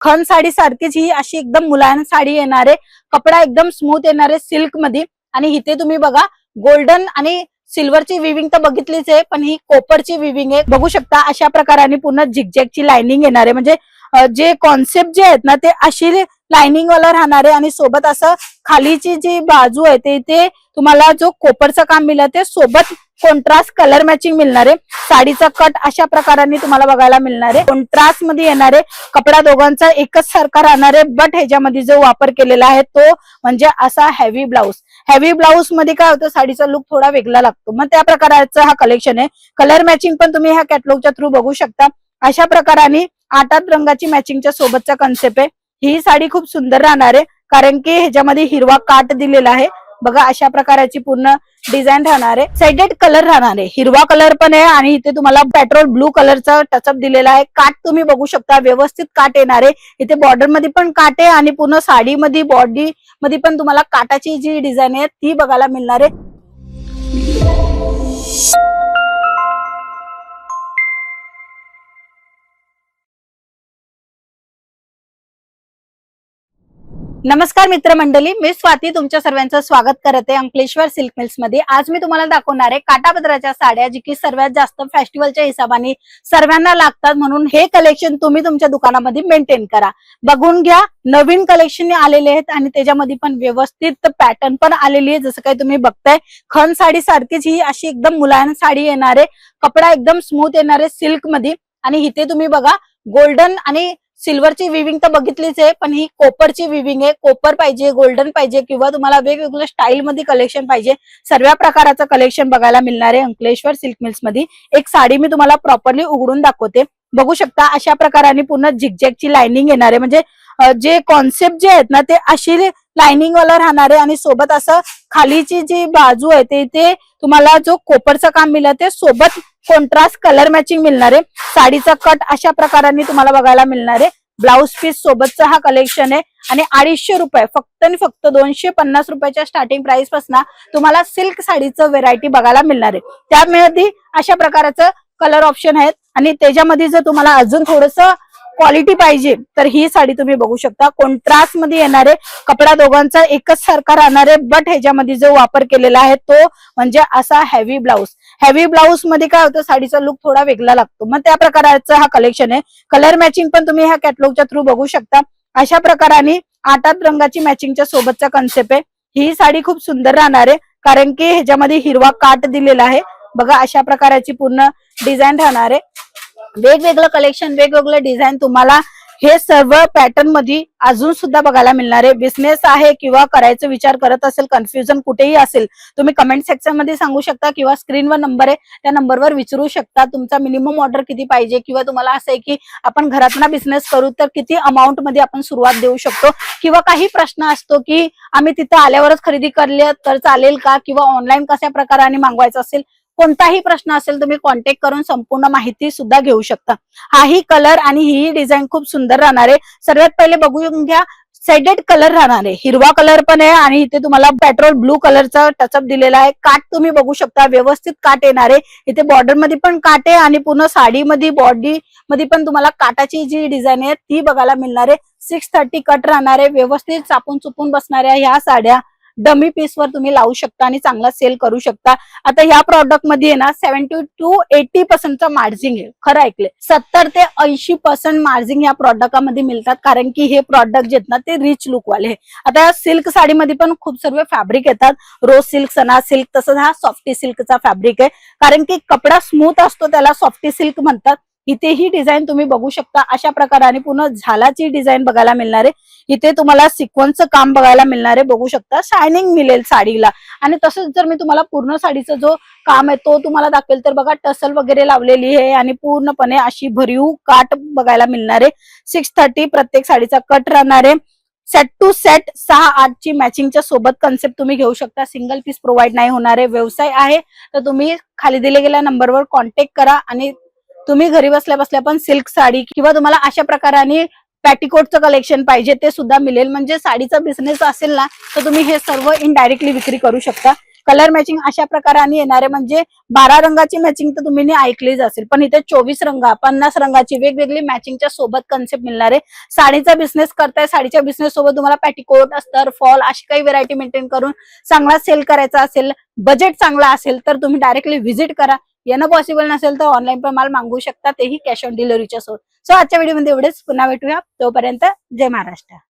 खण साडी सारखीच ही अशी एकदम मुलायम साडी येणार आहे. कपडा एकदम स्मूथ येणार आहे सिल्क मध्ये. आणि इथे तुम्ही बघा गोल्डन आणि सिल्वरची विविंग तर बघितलीच आहे, पण ही कॉपरची विविंग आहे. बघू शकता अशा प्रकाराने पूर्ण झिगझॅगची लाइनिंग येणार आहे. म्हणजे जे कॉन्सेप्ट जे आहेत ना ते अशी लाइनिंग वाला राहणार आहे. आणि सोबत असं खालीची जी बाजू आहे ते इथे तुम्हाला जो कॉपरचं काम मिळत ते सोबत कॉन्ट्रास्ट कलर मॅचिंग मिळणार आहे. साडीचा कट अशा प्रकाराने तुम्हाला बघायला मिळणार आहे. कॉन्ट्रास्ट मध्ये येणार आहे. कपडा दोघांचा एकच सारखा राहणार आहे, बट ह्याच्यामध्ये जो वापर केलेला आहे तो म्हणजे असा हेवी ब्लाऊज. हेवी ब्लाऊज मध्ये काय होतं, साडीचा लुक थोडा वेगळा लागतो. मग त्या प्रकारचा हा कलेक्शन आहे. कलर मॅचिंग पण तुम्ही ह्या कॅटलॉगच्या थ्रू बघू शकता. अशा प्रकाराने 8 रंगाची मॅचिंगच्या सोबतचा कन्सेप्ट आहे. ही साडी खूप सुंदर राहणार आहे, कारण की ह्याच्यामध्ये हिरवा काट दिलेला आहे. बघा अशा प्रकारची पूर्ण डिझाईन राहणार आहे. सेडेड कलर राहणार आहे. हिरवा कलर पण आहे आणि इथे तुम्हाला पेट्रोल ब्लू कलरचा टचअप दिलेला आहे. काट तुम्ही बघू शकता, व्यवस्थित काट येणार आहे. इथे बॉर्डर मध्ये पण काट आहे आणि पूर्ण साडीमध्ये बॉडी मध्ये पण तुम्हाला काटाची जी डिझाईन आहे ती बघायला मिळणार आहे. नमस्कार मित्रमंडळी, मी स्वाती तुमच्या सर्वांचं स्वागत करते अंकलेश्वर सिल्क मिल्स मध्ये. आज मी तुम्हाला दाखवणार आहे काठापदराच्या साड्या, जी की सर्वात जास्त फेस्टिवलच्या हिशोबाने सर्वांना लागतात. म्हणून हे कलेक्शन तुम्ही तुमच्या दुकानामध्ये मेंटेन करा. बघून घ्या, नवीन कलेक्शन आलेले आहेत आणि त्याच्यामध्ये पण व्यवस्थित पॅटर्न पण आलेली आहे. जसं काही तुम्ही बघताय, खण साडी सारखीच ही अशी एकदम मुलायम साडी येणार आहे. कपडा एकदम स्मूथ येणार आहे सिल्क मध्ये. आणि इथे तुम्ही बघा गोल्डन आणि सिल्वरची विविंग तर बघितलीच आहे, पण ही कॉपरची विविंग आहे. कॉपर पाहिजे, गोल्डन पाहिजे किंवा तुम्हाला वेगवेगळ्या स्टाईल मध्ये कलेक्शन पाहिजे, सर्व प्रकाराचं कलेक्शन बघायला मिळणार आहे अंकलेश्वर सिल्क मिल्स मध्ये. एक साडी मी तुम्हाला प्रॉपरली उघडून दाखवते. बघू शकता अशा प्रकाराने पूर्ण झिगझॅगची लाइनिंग येणार आहे. म्हणजे जे कॉन्सेप्ट जे आहेत ना ते अशी लाइनिंग वाला राहणार आहे. आणि सोबत असं खालीची जी बाजू आहे ते इथे तुम्हाला जो कॉपरचं काम मिळत ते सोबत कॉन्ट्रास्ट कलर मॅचिंग मिळणार आहे. साडीचा कट अशा प्रकाराने तुम्हाला बघायला मिळणार आहे. ब्लाउज पीस सोबतचा हा कलेक्शन आहे. आणि 250 रुपये, फक्त आणि फक्त 250 रुपयाच्या स्टार्टिंग प्राइस पासून तुम्हाला सिल्क साडीचं व्हेरायटी बघायला मिळणार आहे. त्यामध्ये अशा प्रकारचं कलर ऑप्शन आहेत. आणि त्याच्यामध्ये जर तुम्हाला अजून थोडंसं क्वालिटी पाहिजे तर ही साडी तुम्ही बघू शकता. कॉन्ट्रास्ट मध्ये येणार आहे. कपडा दोघांचा एकच सारखा राहणार आहे, बट ह्याच्यामध्ये जो वापर केलेला आहे तो म्हणजे असा हेवी ब्लाऊज. हेवी ब्लाऊज मध्ये काय होतं, साडीचा लुक थोडा वेगळा लागतो. मग त्या प्रकारचा हा कलेक्शन आहे. कलर मॅचिंग पण तुम्ही ह्या कॅटलॉगच्या थ्रू बघू शकता. अशा प्रकाराने 8 रंगाची मॅचिंगच्या सोबतचा कन्सेप्ट आहे. ही साडी खूप सुंदर राहणार आहे, कारण की ह्याच्यामध्ये हिरवा काट दिलेला आहे. बघा अशा प्रकारची पूर्ण डिझाईन राहणार आहे. वेगवेगळं कलेक्शन, वेगवेगळं डिझाईन तुम्हाला हे सर्व पॅटर्न मध्ये अजून सुद्धा बघायला मिळणार आहे. बिझनेस आहे किंवा करायचा विचार करत असेल, कन्फ्युजन कुठेही असेल, तुम्ही कमेंट सेक्शन मध्ये सांगू शकता किंवा स्क्रीनवर नंबर आहे त्या नंबरवर विचारू शकता. तुमचा मिनिमम ऑर्डर किती पाहिजे किंवा तुम्हाला असं आहे की आपण घरातून बिझनेस करू तर किती अमाऊंट मध्ये आपण सुरुवात देऊ शकतो, किंवा काही प्रश्न असतो की आम्ही तिथं आल्यावरच खरेदी करले तर चालेल का, किंवा ऑनलाईन कशा प्रकाराने मागवायचं असेल, कोणताही प्रश्न असेल तुम्ही कॉन्टॅक्ट करून संपूर्ण माहिती सुद्धा घेऊ शकता. हाही कलर आणि ही डिझाईन खूप सुंदर राहणार आहे. सर्वात पहिले बघून घ्या, सेडेड कलर राहणार आहे. हिरवा कलर पण आहे आणि इथे तुम्हाला पेट्रोल ब्लू कलरचा टचअप दिलेला आहे. काट तुम्ही बघू शकता, व्यवस्थित काट येणार आहे. इथे बॉर्डर मध्ये पण काट आहे आणि पूर्ण साडीमध्ये बॉडी मध्ये पण तुम्हाला काटाची जी डिझाईन आहे ती बघायला मिळणार आहे. 630 कट राहणार आहे. व्यवस्थित चापून चुपून बसणाऱ्या ह्या साड्या डमी पीस वर तुम्ही लावू शकता आणि चांगला सेल करू शकता. आता ह्या प्रॉडक्ट मध्ये ना 70 to 80% मार्जिन आहे. खरं ऐकले, 70 ते 80% मार्जिन या प्रॉडक्टमध्ये मिळतात, कारण की हे प्रॉडक्ट जे आहेत ना ते रिच लुक वाले. आता सिल्क साडीमध्ये पण खूप सर्व फॅब्रिक येतात. रोज सिल्क, सना सिल्क, तसंच हा सॉफ्टी सिल्कचा फॅब्रिक आहे, कारण की कपडा स्मूथ असतो त्याला सॉफ्टी सिल्क म्हणतात. इथे ही डिझाईन तुम्ही बघू शकता. अशा प्रकाराने पूर्ण झालाची डिझाईन बघायला मिळणार आहे. इथे तुम्हाला सिक्वेन्सचं काम बघायला मिळणार आहे. बघू शकता शायनिंग मिळेल साडीला. आणि तसंच जर मी तुम्हाला पूर्ण साडीचा जो काम आहे तो तुम्हाला दाखवेल तर बघा टसल वगैरे लावलेली आहे आणि पूर्णपणे अशी भरीव काट बघायला मिळणार आहे. 630 प्रत्येक साडीचा कट राहणार आहे. सेट टू सेट 6-8 ची मॅचिंगच्या सोबत कन्सेप्ट तुम्ही घेऊ शकता. सिंगल पीस प्रोव्हाइड नाही होणार आहे. व्यवसाय आहे तर तुम्ही खाली दिले गेल्या नंबरवर कॉन्टॅक्ट करा आणि तुम्ही घरी बसल्या बसल्या पण सिल्क साडी किंवा तुम्हाला अशा प्रकाराने पॅटिकोटचं कलेक्शन पाहिजे ते सुद्धा मिळेल. म्हणजे साडीचा बिझनेस असेल ना तर तुम्ही हे सर्व इनडायरेक्टली विक्री करू शकता. कलर मॅचिंग अशा प्रकाराने येणारे, म्हणजे 12 रंगाची मॅचिंग तर तुम्ही ऐकलीच असेल, पण इथे 24 रंग 50 रंगाची वेगवेगळी मॅचिंगच्या सोबत कन्सेप्ट मिळणार आहे. साडीचा बिझनेस करताय, साडीच्या बिझनेस सोबत तुम्हाला पॅटिकोट, अस्तर, फॉल अशी काही व्हरायटी मेंटेन करून चांगला सेल करायचा असेल, बजेट चांगला असेल तर तुम्ही डायरेक्टली व्हिजिट करा. येणं पॉसिबल नसेल तर ऑनलाईन पण माल मागवू शकता, तेही कॅश ऑन डिलिव्हरीच्या सोबत. सो आजच्या व्हिडिओमध्ये एवढेच. पुन्हा भेटूया, तोपर्यंत जय महाराष्ट्र.